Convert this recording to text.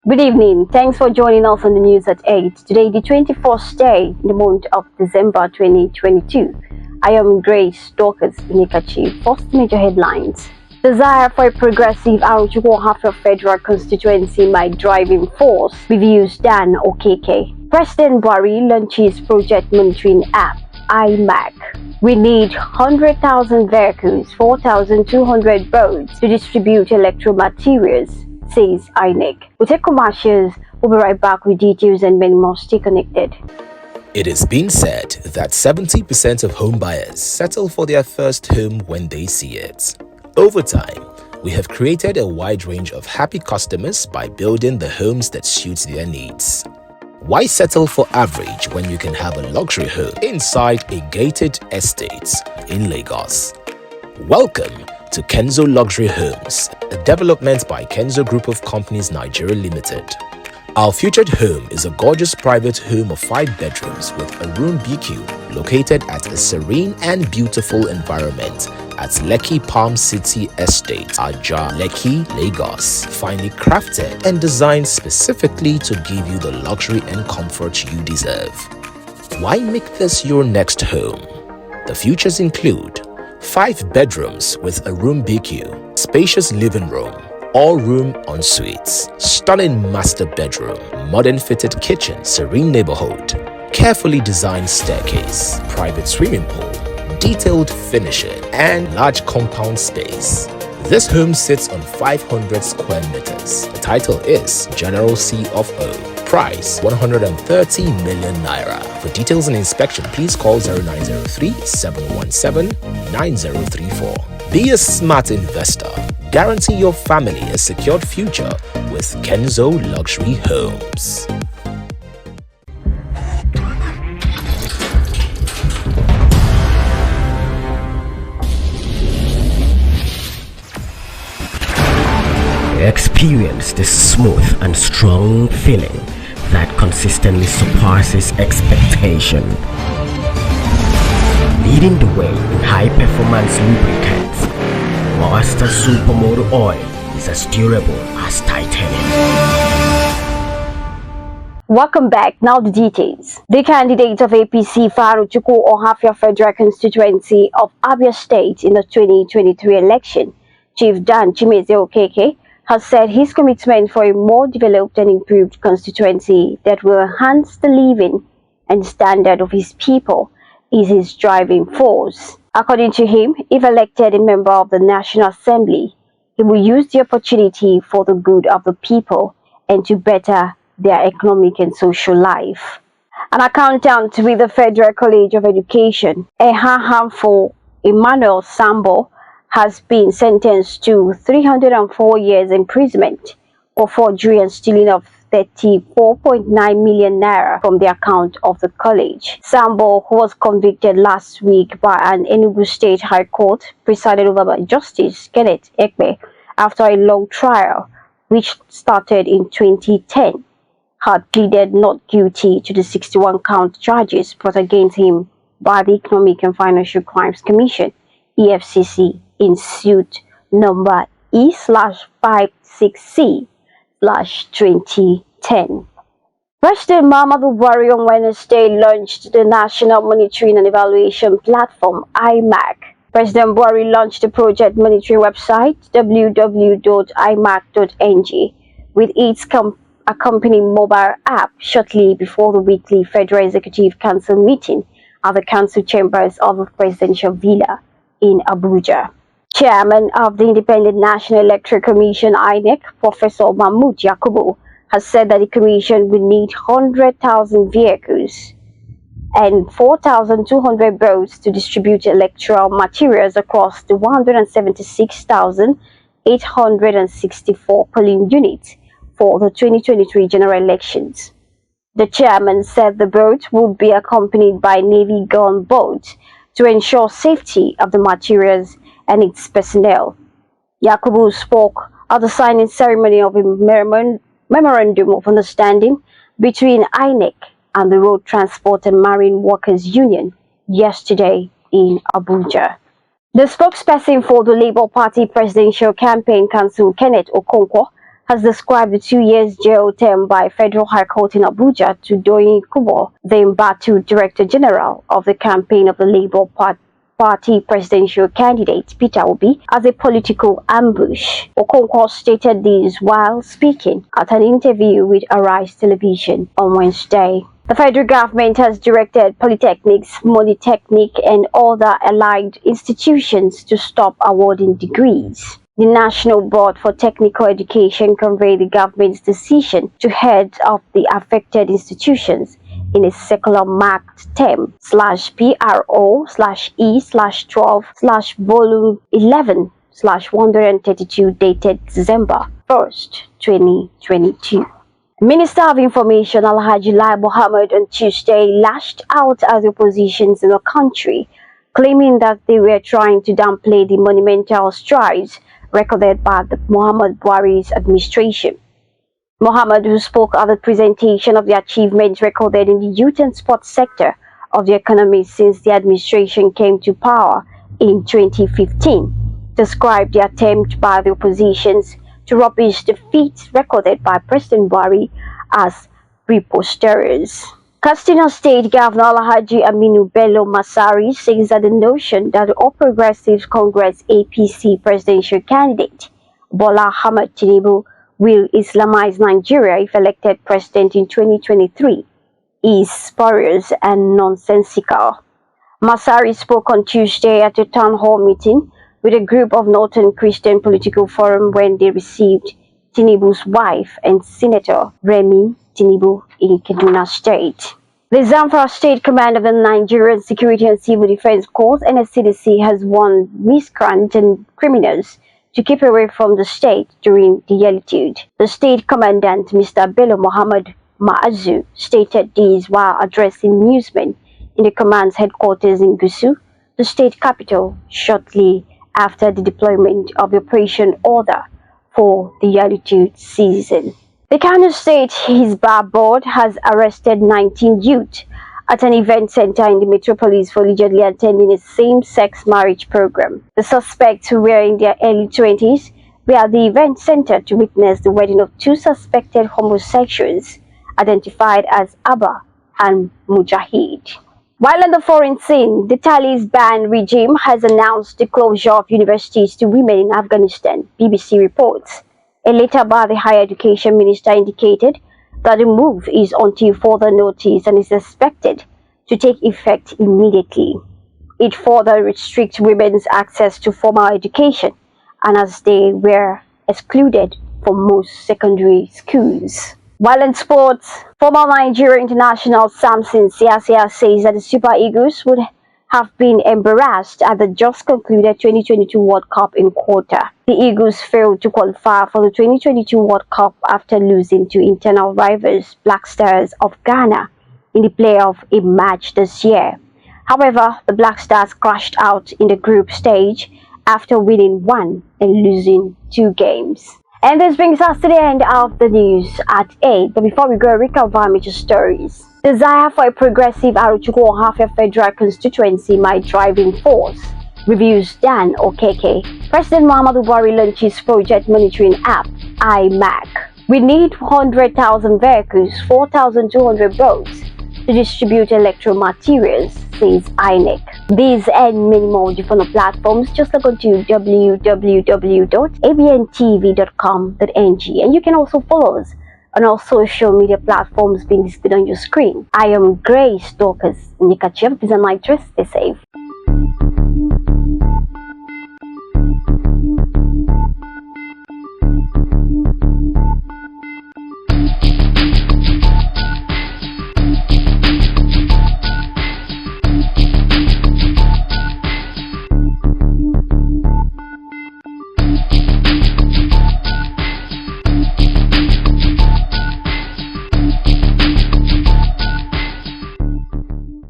Good evening. Thanks for joining us on the news at 8. Today, the 24th day in the month of December 2022. I am Grace Dorcas Inikachi. First major headlines. Desire for a progressive Aruchukwu federal constituency might driving force, reviews Dan Okeke. President Buhari launches project monitoring app, iMac. We need 100,000 vehicles, 4,200 boats to distribute electoral materials, says INEC. We'll take commercials. We'll be right back with details and many more. Stay connected. It has been said that 70% of home buyers settle for their first home when they see it. Over time, we have created a wide range of happy customers by building the homes that suit their needs. Why settle for average when you can have a luxury home inside a gated estate in Lagos? Welcome to Kenzo Luxury Homes, a development by Kenzo Group of Companies Nigeria Limited. Our featured home is a gorgeous private home of 5 bedrooms with a room BQ located at a serene and beautiful environment at Lekki Palm City Estate, Aja, Lekki, Lagos. Finely crafted and designed specifically to give you the luxury and comfort you deserve. Why make this your next home? The features include 5 bedrooms with a room BQ, spacious living room, all-room en-suites, stunning master bedroom, modern fitted kitchen, serene neighborhood, carefully designed staircase, private swimming pool, detailed finishing, and large compound space. This home sits on 500 square meters. The title is General C of O. Price 130 million naira. For details and inspection, please call 0903 717 9034. Be a smart investor. Guarantee your family a secured future with Kenzo Luxury Homes. Experience this smooth and strong feeling that consistently surpasses expectation. Leading the way in high-performance lubricants, Master Supermoto Oil is as durable as titanium. Welcome back. Now the details. The candidate of APC for Aruchukwu federal constituency of Abia State in the 2023 election, Chief Dan Okeke, has said his commitment for a more developed and improved constituency that will enhance the living and standard of his people is his driving force. According to him, if elected a member of the National Assembly, he will use the opportunity for the good of the people and to better their economic and social life. An accountant with the Federal College of Education, harmful Emmanuel Sambo, has been sentenced to 304 years imprisonment for forgery and stealing of 34.9 million naira from the account of the college. Sambo, who was convicted last week by an Enugu State High Court presided over by Justice Kenneth Ekpe after a long trial, which started in 2010, had pleaded not guilty to the 61-count charges brought against him by the Economic and Financial Crimes Commission, EFCC, in suit number E/56C/2010. President Muhammadu Buhari on Wednesday launched the National Monitoring and Evaluation Platform, iMac. President Buhari launched the project monitoring website, www.imac.ng, with its accompanying mobile app shortly before the weekly Federal Executive Council meeting at the Council Chambers of the Presidential Villa in Abuja. Chairman of the Independent National Electoral Commission, INEC, Professor Mahmood Yakubu, has said that the Commission will need 100,000 vehicles and 4,200 boats to distribute electoral materials across the 176,864 polling units for the 2023 general elections. The chairman said the boats would be accompanied by Navy gun boats to ensure safety of the materials and its personnel. Yakubu spoke at the signing ceremony of a memorandum of understanding between INEC and the Road Transport and Marine Workers Union yesterday in Abuja. The spokesperson for the Labour Party Presidential Campaign Council, Kenneth Okonkwo, has described the 2 years jail term by Federal High Court in Abuja to Doyin Kubo, the embattled Director General of the campaign of the Labour Party presidential candidate Peter Obi, as a political ambush. Okonkwo stated this while speaking at an interview with Arise Television on Wednesday. The federal government has directed polytechnics, polytechnic, and other allied institutions to stop awarding degrees. The National Board for Technical Education conveyed the government's decision to heads of the affected institutions in a circular marked term /PRO/E/12/volume 11/132 dated December 1st, 2022. Minister of Information Alhaji Lai Mohammed on Tuesday lashed out at the oppositions in the country, claiming that they were trying to downplay the monumental strides recorded by the Muhammad Buhari's administration. Mohammed, who spoke at the presentation of the achievements recorded in the youth and sports sector of the economy since the administration came to power in 2015, described the attempt by the oppositions to rubbish the feats recorded by President Buhari as preposterous. Katsina State Governor Alhaji Aminu Bello Masari says that the notion that the All Progressives Congress APC presidential candidate Bola Ahmed Tinubu will Islamize Nigeria if elected president in 2023 is spurious and nonsensical. Masari spoke on Tuesday at a town hall meeting with a group of Northern Christian Political Forum when they received Tinubu's wife and Senator Remi Tinubu in Kaduna State. The Zamfara State Command of the Nigerian Security and Civil Defense Corps (NSCDC) has warned miscreants and criminals to keep away from the state during the altitude. The state commandant, Mr. Bello Muhammad Maazu, stated this while addressing newsmen in the command's headquarters in Gusau, the state capital, shortly after the deployment of the Operation Order for the altitude season. The Kano State Hisbah Board has arrested 19 youth at an event center in the metropolis for allegedly attending a same-sex marriage program. The suspects, who were in their early 20s, were at the event center to witness the wedding of two suspected homosexuals identified as Abba and Mujahid. While on the foreign scene, the Taliban regime has announced the closure of universities to women in Afghanistan, BBC reports. A letter by the Higher Education Minister indicated that the move is until further notice and is expected to take effect immediately. It further restricts women's access to formal education, and as they were excluded from most secondary schools. While in sports, former Nigeria international Samson Siasia says that the Super Eagles would have been embarrassed at the just concluded 2022 World Cup in Qatar. The Eagles failed to qualify for the 2022 World Cup after losing to internal rivals Black Stars of Ghana in the playoff a match this year. However, the Black Stars crashed out in the group stage after winning 1 and losing 2 games. And this brings us to the end of the news at 8. But before we go, recap of our major stories. Desire for a progressive Aruchukwu-Ohafia federal constituency my driving force, reviews Dan Okeke. President Muhammadu Buhari launches project monitoring app, iMac. We need 100,000 vehicles, 4,200 boats to distribute electoral materials, says INEC. These and many more different platforms, just log on to www.abntv.com.ng, and you can also follow us on all social media platforms being displayed on your screen. I am Grace Dorcas Nikachev. This is a night rest. Stay safe.